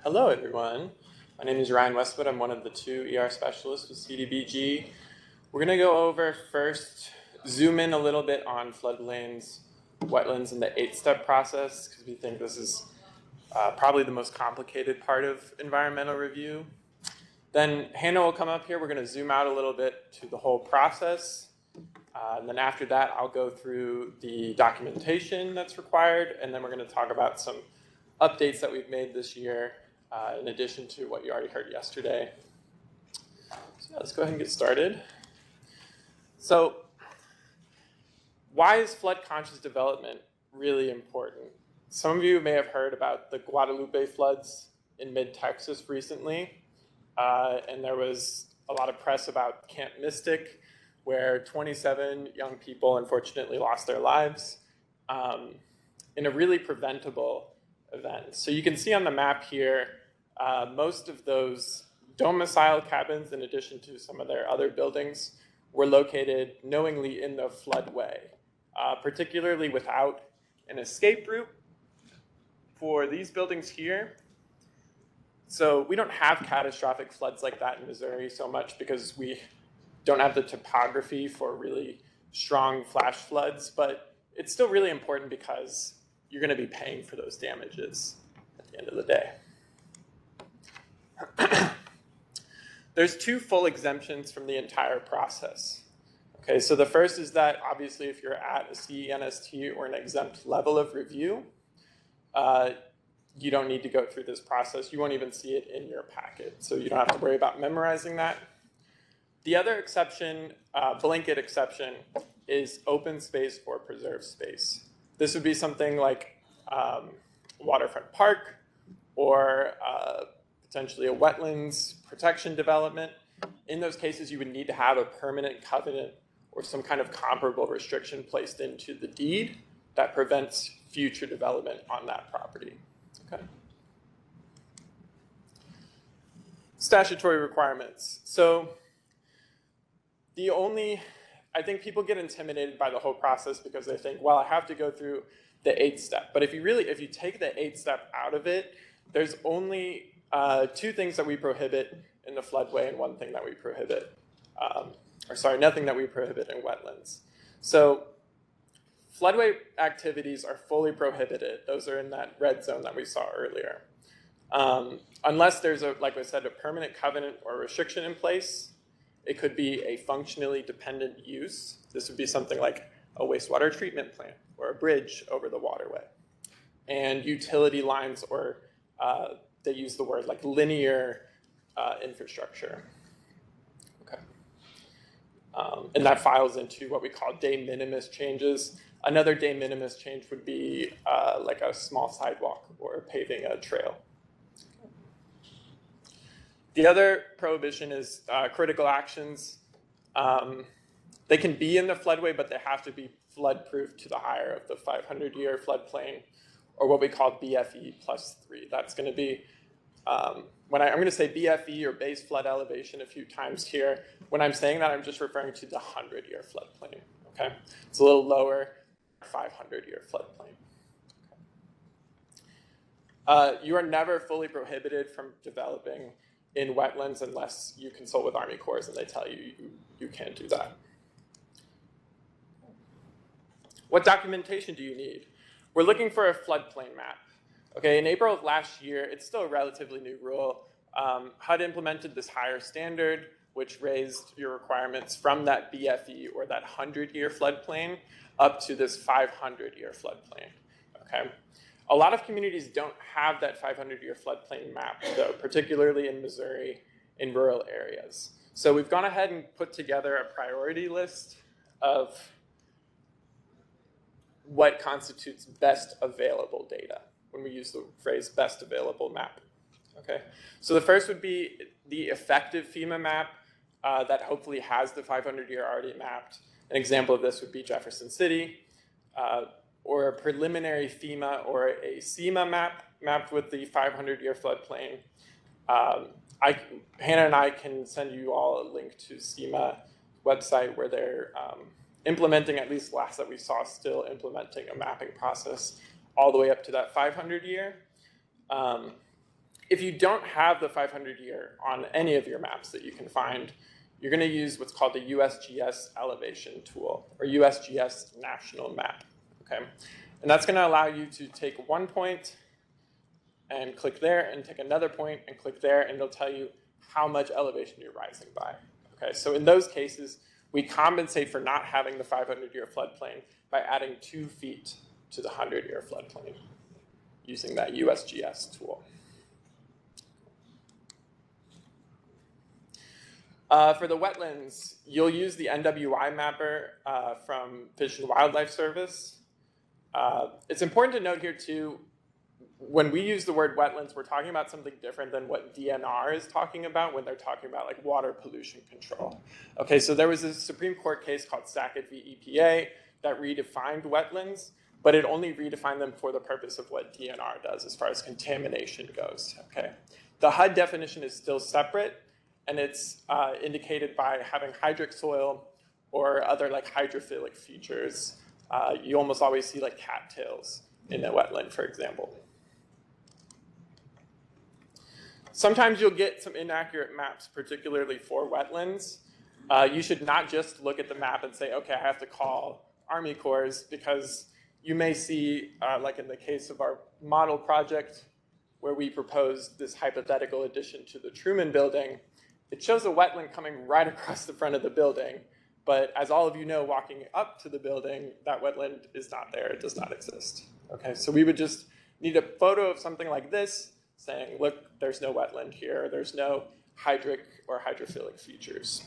Hello, everyone. My name is Ryan Westwood. I'm one of the two ER specialists with CDBG. We're going to go over first, zoom in a little bit on floodplains, wetlands, and the 8-step process, because we think this is probably the most complicated part of environmental review. Then Hannah will come up here. We're going to zoom out a little bit to the whole process. And then after that, I'll go through the documentation that's required, and then we're going to talk about some updates that we've made this year, in addition to what you already heard yesterday. So yeah, let's go ahead and get started. So why is flood-conscious development really important? Some of you may have heard about the Guadalupe floods in mid-Texas recently, and there was a lot of press about Camp Mystic, where 27 young people unfortunately lost their lives in a really preventable event. So you can see on the map here, most of those domicile cabins, in addition to some of their other buildings, were located knowingly in the floodway, particularly without an escape route for these buildings here. So we don't have catastrophic floods like that in Missouri so much because we don't have the topography for really strong flash floods, but it's still really important because you're going to be paying for those damages at the end of the day. There's two full exemptions from the entire process. Okay, so the first is that obviously if you're at a CENST or an exempt level of review, you don't need to go through this process. You won't even see it in your packet, so you don't have to worry about memorizing that. The other exception, blanket exception, is open space or preserved space. This would be something like waterfront park or potentially a wetlands protection development. In those cases, you would need to have a permanent covenant or some kind of comparable restriction placed into the deed that prevents future development on that property. Okay. Statutory requirements. So I think people get intimidated by the whole process because they think, well, I have to go through the 8-step. But if you take the 8-step out of it, there's only two things that we prohibit in the floodway and one thing that we prohibit, nothing that we prohibit in wetlands. So floodway activities are fully prohibited. Those are in that red zone that we saw earlier. Unless there's, like I said, a permanent covenant or restriction in place. It could be a functionally dependent use. This would be something like a wastewater treatment plant or a bridge over the waterway. And utility lines, or they use the word like linear infrastructure. Okay. And that files into what we call de minimis changes. Another de minimis change would be like a small sidewalk or paving a trail. The other prohibition is critical actions. They can be in the floodway, but they have to be flood-proof to the higher of the 500-year floodplain, or what we call BFE +3. That's going to be, I'm going to say BFE or base flood elevation a few times here. When I'm saying that, I'm just referring to the 100-year floodplain. Okay, it's a little lower, 500-year floodplain. You are never fully prohibited from developing in wetlands unless you consult with Army Corps and they tell you you can't do that. What documentation do you need? We're looking for a floodplain map. Okay, in April of last year, it's still a relatively new rule. HUD implemented this higher standard, which raised your requirements from that BFE or that 100-year floodplain up to this 500-year floodplain. Okay. A lot of communities don't have that 500-year floodplain map, though, particularly in Missouri, in rural areas. So we've gone ahead and put together a priority list of what constitutes best available data when we use the phrase best available map. Okay. So the first would be the effective FEMA map that hopefully has the 500-year already mapped. An example of this would be Jefferson City. Or a preliminary FEMA or a SEMA map mapped with the 500-year floodplain. Hannah and I can send you all a link to SEMA website where they're implementing, at least last that we saw, still implementing a mapping process all the way up to that 500-year. If you don't have the 500-year on any of your maps that you can find, you're going to use what's called the USGS elevation tool, or USGS national map, okay? And that's going to allow you to take one point and click there, and take another point and click there, and it'll tell you how much elevation you're rising by, okay? So in those cases, we compensate for not having the 500-year floodplain by adding 2 feet to the 100-year floodplain using that USGS tool. For the wetlands, you'll use the NWI mapper from Fish and Wildlife Service. It's important to note here too, when we use the word wetlands, we're talking about something different than what DNR is talking about when they're talking about like water pollution control. Okay, so there was a Supreme Court case called Sackett v. EPA that redefined wetlands, but it only redefined them for the purpose of what DNR does as far as contamination goes, okay? The HUD definition is still separate, and it's indicated by having hydric soil or other like hydrophilic features. You almost always see like cattails in a wetland, for example. Sometimes you'll get some inaccurate maps, particularly for wetlands. You should not just look at the map and say, okay, I have to call Army Corps, because you may see, like in the case of our model project, where we proposed this hypothetical addition to the Truman Building, it shows a wetland coming right across the front of the building. But as all of you know, walking up to the building, that wetland is not there. It does not exist. Okay, so we would just need a photo of something like this saying, look, there's no wetland here. There's no hydric or hydrophilic features.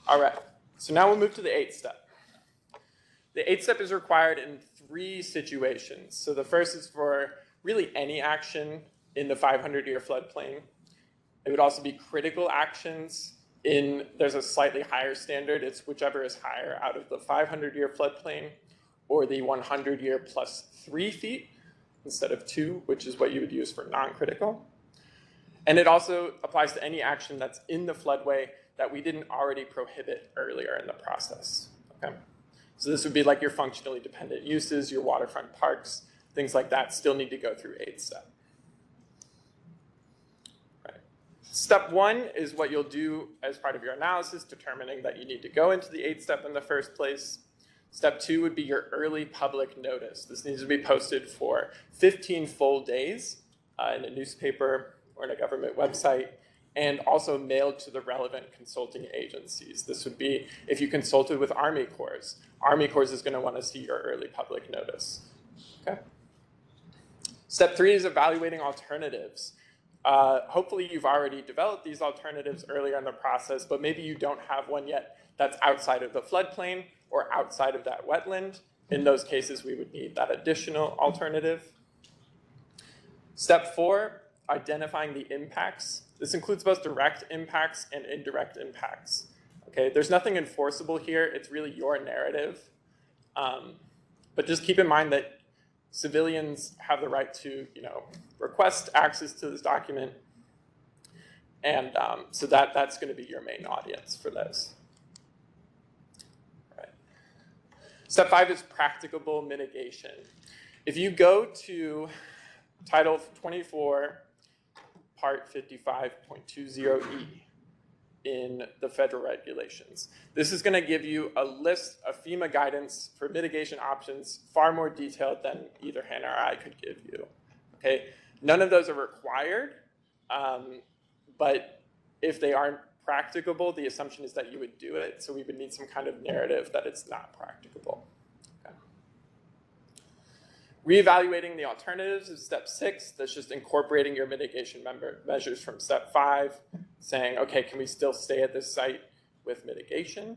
All right, so now we'll move to the 8th step. The 8th step is required in 3 situations. So the first is for really any action in the 500-year floodplain. It would also be critical actions there's a slightly higher standard. It's whichever is higher out of the 500-year floodplain, or the 100-year plus 3 feet instead of 2, which is what you would use for non-critical. And it also applies to any action that's in the floodway that we didn't already prohibit earlier in the process, okay? So this would be like your functionally dependent uses, your waterfront parks, things like that still need to go through 8th step. Step 1 is what you'll do as part of your analysis, determining that you need to go into the 8th step in the first place. Step 2 would be your early public notice. This needs to be posted for 15 full days in a newspaper or in a government website, and also mailed to the relevant consulting agencies. This would be if you consulted with Army Corps. Army Corps is going to want to see your early public notice. Okay. Step 3 is evaluating alternatives. Hopefully you've already developed these alternatives earlier in the process, but maybe you don't have one yet that's outside of the floodplain or outside of that wetland. In those cases, we would need that additional alternative. Step 4, identifying the impacts. This includes both direct impacts and indirect impacts. Okay, there's nothing enforceable here. It's really your narrative. But just keep in mind that civilians have the right to, request access to this document. And so that's going to be your main audience for those. All right. Step 5 is practicable mitigation. If you go to Title 24, Part 55.20E in the federal regulations, this is going to give you a list of FEMA guidance for mitigation options far more detailed than either Hannah or I could give you. Okay, none of those are required, but if they aren't practicable, the assumption is that you would do it. So we would need some kind of narrative that it's not practicable. Okay. Reevaluating the alternatives is step 6. That's just incorporating your mitigation measures from step 5, saying, okay, can we still stay at this site with mitigation?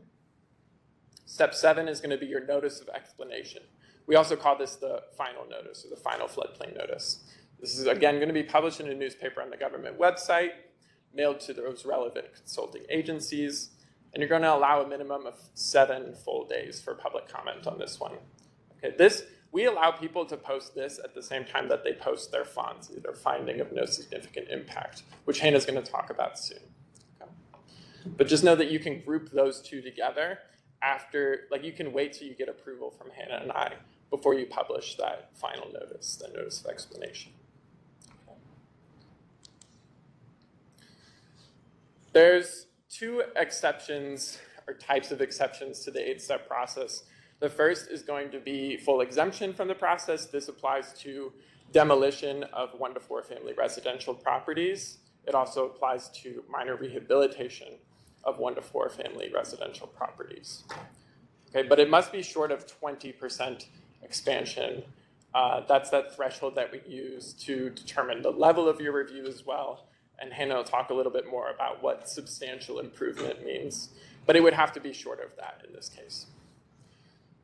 Step 7 is going to be your notice of explanation. We also call this the final notice, or the final floodplain notice. This is, again, going to be published in a newspaper on the government website, mailed to those relevant consulting agencies, and you're going to allow a minimum of 7 full days for public comment on this one. Okay, we allow people to post this at the same time that they post their FONs, their finding of no significant impact, which Hannah's going to talk about soon. Okay. But just know that you can group those two together after, like you can wait till you get approval from Hannah and I before you publish that final notice, the notice of explanation. There's two exceptions or types of exceptions to the 8-step process. The first is going to be full exemption from the process. This applies to demolition of 1 to 4 family residential properties. It also applies to minor rehabilitation of 1 to 4 family residential properties. Okay, but it must be short of 20% expansion. That's that threshold that we use to determine the level of your review as well. And Hannah will talk a little bit more about what substantial improvement means. But it would have to be short of that in this case.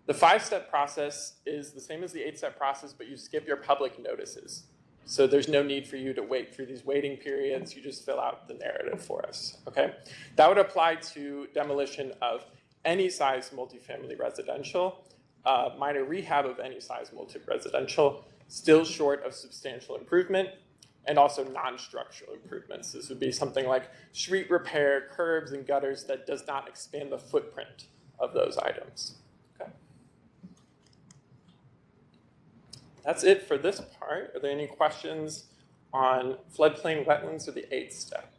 The 5-step process is the same as the 8-step process, but you skip your public notices. So there's no need for you to wait through these waiting periods. You just fill out the narrative for us, okay? That would apply to demolition of any size multifamily residential, minor rehab of any size multi-residential, still short of substantial improvement, and also non-structural improvements. This would be something like street repair, curbs, and gutters that does not expand the footprint of those items. Okay. That's it for this part. Are there any questions on floodplain wetlands or the 8th step?